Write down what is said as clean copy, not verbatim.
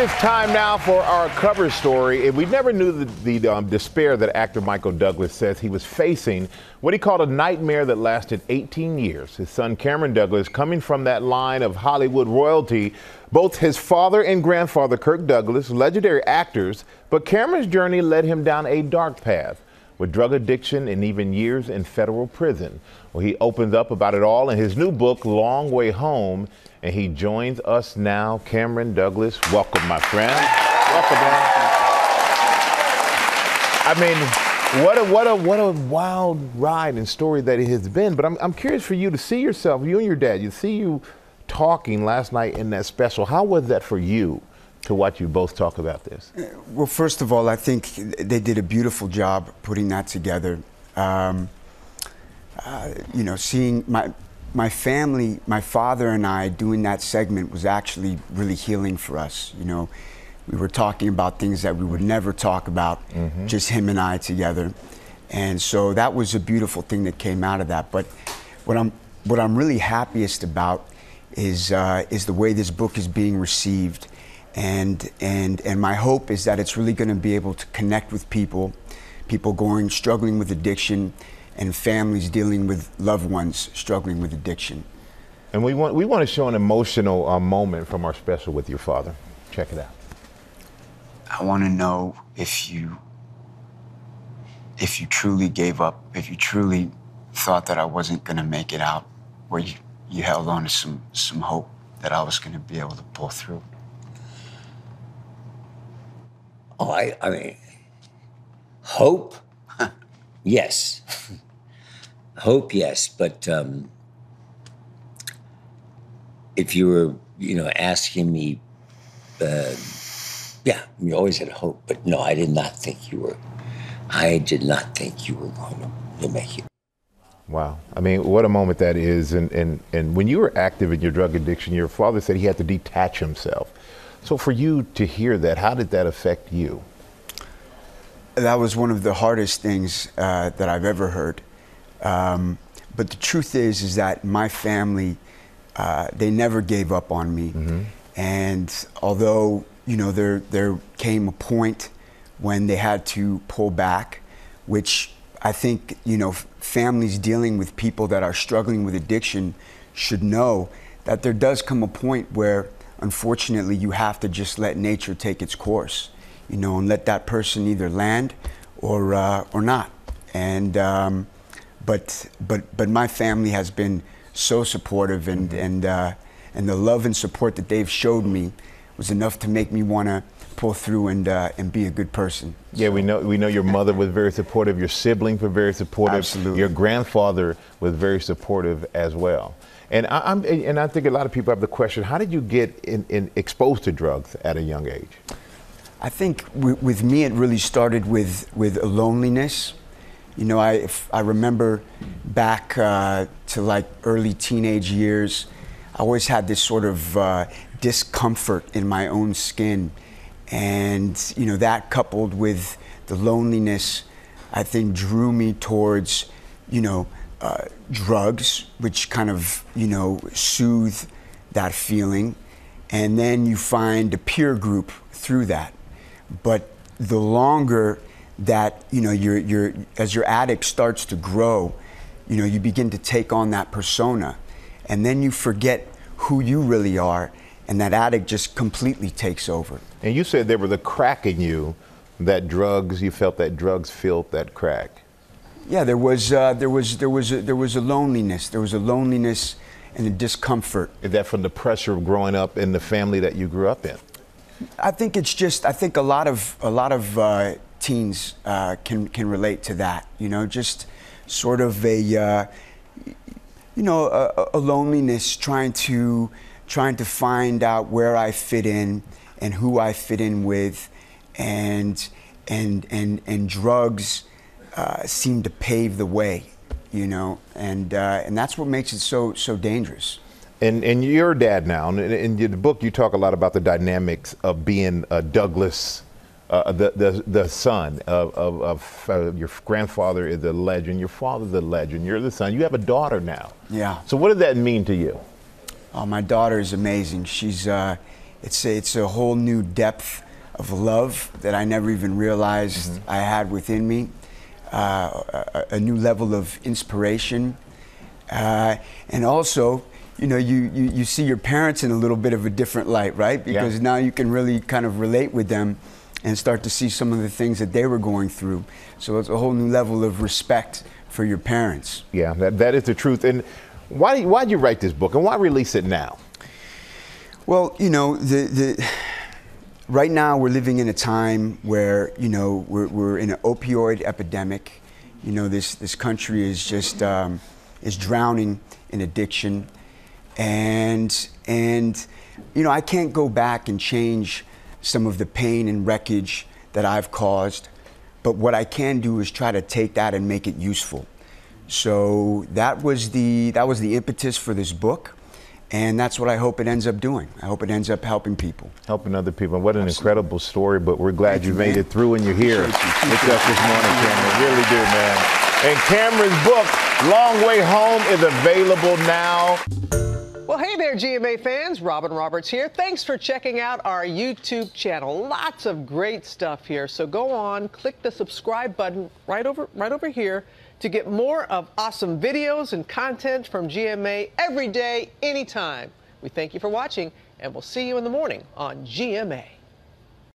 is time now for our cover story. We never knew the despair that actor Michael Douglas says he was facing, what he called a nightmare that lasted 18 years. His son Cameron Douglas, coming from that line of Hollywood royalty, both his father and grandfather Kirk Douglas, legendary actors, but Cameron's journey led him down a dark path with drug addiction and even years in federal prison. Well, he opens up about it all in his new book, Long Way Home, and he joins us now. Cameron Douglas, welcome, my friend. Welcome, man. I mean, what a wild ride and story that it has been. But I'm curious for you to see yourself, you and your dad, you see you talking last night in that special. How was that for you to watch you both talk about this? Well, first of all, I think they did a beautiful job putting that together. You know, seeing my family, my father and I doing that segment was actually really healing for us. You know, we were talking about things that we would never talk about, just him and I together. And so that was a beautiful thing that came out of that. But what I'm really happiest about is the way this book is being received. And my hope is that it's really going to be able to connect with people struggling with addiction, and families dealing with loved ones struggling with addiction. And we want to show an emotional moment from our special with your father. Check it out. I want to know if you truly gave up, if you truly thought that I wasn't going to make it out, where you held on to some hope that I was going to be able to pull through. Oh, I mean, hope? Yes. Hope, yes, but if you were, asking me, yeah, you always had hope, but no, I did not think you were going to make it. Wow. I mean, what a moment that is. And when you were active in your drug addiction, your father said he had to detach himself. So for you to hear that, how did that affect you? That was one of the hardest things that I've ever heard. But the truth is that my family, they never gave up on me. And although, there came a point when they had to pull back, which I think, families dealing with people that are struggling with addiction should know that there does come a point where, unfortunately, you have to just let nature take its course, and let that person either land or not. And but my family has been so supportive, and the love and support that they've showed me was enough to make me want to pull through and be a good person. Yeah, we know your mother was very supportive, your siblings were very supportive. Absolutely. Your grandfather was very supportive as well. And I think a lot of people have the question, how did you get exposed to drugs at a young age? I think with me, it really started with a loneliness. I remember back to like early teenage years, I always had this sort of discomfort in my own skin. And, that coupled with the loneliness, I think drew me towards, drugs, which kind of, soothe that feeling. And then you find a peer group through that. But the longer that, as your addict starts to grow, you begin to take on that persona. And then you forget who you really are, and that addict just completely takes over. And you said there was a crack in you, you felt that drugs filled that crack. Yeah, there was a loneliness. There was a loneliness and a discomfort. Is that from the pressure of growing up in the family that you grew up in? I think a lot of teens can relate to that. Just sort of a loneliness, trying to find out where I fit in and who I fit in with, and drugs seem to pave the way, and that's what makes it so dangerous. And you're a dad now, and in the book you talk a lot about the dynamics of being Douglas, the son of your grandfather is a legend, your father's a legend, you're the son, you have a daughter now. Yeah. So what does that mean to you? Oh, my daughter is amazing. She's It's a whole new depth of love that I never even realized I had within me. A new level of inspiration, and also, you know, you see your parents in a little bit of a different light, right? Because now you can really kind of relate with them and start to see some of the things that they were going through. So it's a whole new level of respect for your parents. Yeah, that is the truth. And why'd you write this book, and why release it now? Well, you know, right now we're living in a time where, you know, we're in an opioid epidemic. You know, this country is just is drowning in addiction, and you know, I can't go back and change some of the pain and wreckage that I've caused, but what I can do is try to take that and make it useful. So that was the impetus for this book. And that's what I hope it ends up doing. I hope it ends up helping people. Helping other people. What an incredible story, but we're glad you made it through and you're here with us this morning, Cameron. Really do, man. And Cameron's book, Long Way Home, is available now. Well, hey there, GMA fans. Robin Roberts here. Thanks for checking out our YouTube channel. Lots of great stuff here. So go on, click the subscribe button right over here to get more of awesome videos and content from GMA every day, anytime. We thank you for watching, and we'll see you in the morning on GMA.